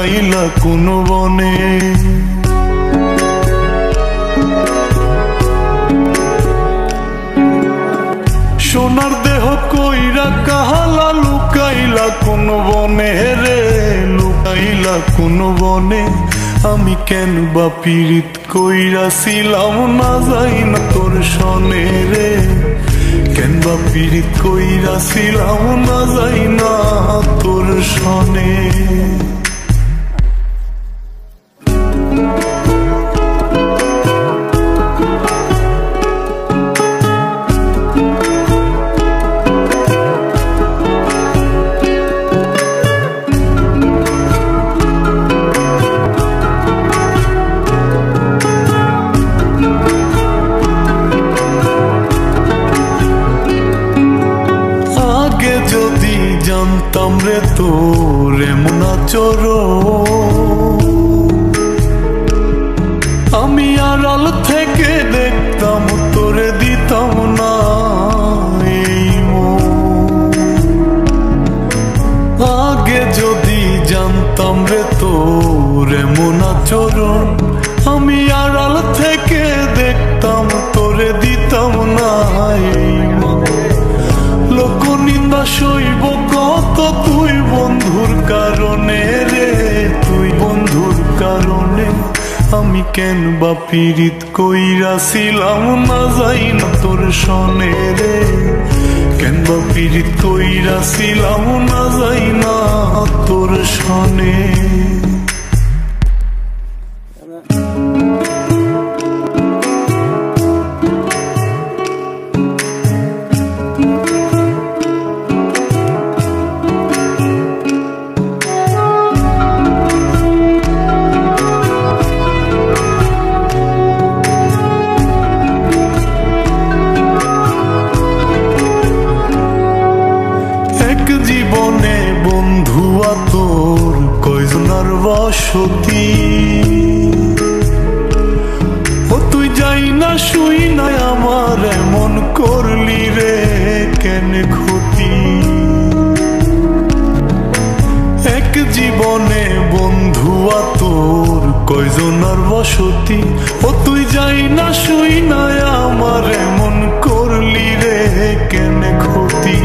লুকাইলা কোন বনে। সোনার দেহ কইরা কাহালা লুকাইলা কোন বনে রে, লুকাইলা কোন বনে। আমি কেন বা পীড়িত কইরাছিলাম না যাই না তোর সনে রে, কেন বা পীড়িত কইরাছিলাম না যাই না তোর সনে। জানতাম রে তোর এমন আচরণ, আমি আড়াল থেকে দেখতাম তোরে দিতাম না এই মন। আগে যদি জানতাম রে তোর এমন আচরণ, আমি আড়াল থেকে দেখতাম তোরে দিতাম না এই মন। লোক নিন্দা সইব কত তুই বন্ধুর কারণে রে, তুই বন্ধুর কারণে। আমি কেন বা পীড়িত কইরাছিলাম না যাই না তোর সনে রে, কেন বা পীড়িত কইরাছিলাম না যাই না তোর সনে। জীবনে বন্ধুয়া তোর কয়জনার বসতি, ও তুই যাই না শুই না আমার এমন করলি রে কেন ক্ষতি। এক জীবনে বন্ধুয়া তোর কয়জনার বসতি, ও তুই যাই না শুই না আমার এমন করলি রে কেন ক্ষতি।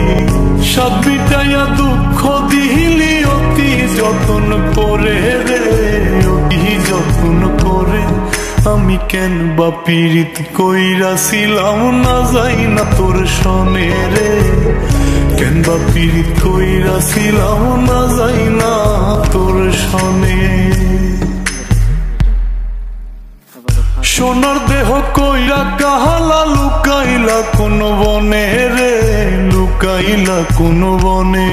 সব বিটাইয়া দুঃখ দিলি অতি যতন করে রে, অতি যতন করে। আমি কেন বা পীড়িত কইরাছিলাম না যাই না তোর সনে রে, কেন বা পীড়িত কইরাছিলাম না যাই না তোর সনে। সোনার দেহ কইরা কাহালা লুকাইলা কোন বনে রে, লুকাইলা কোন বনে।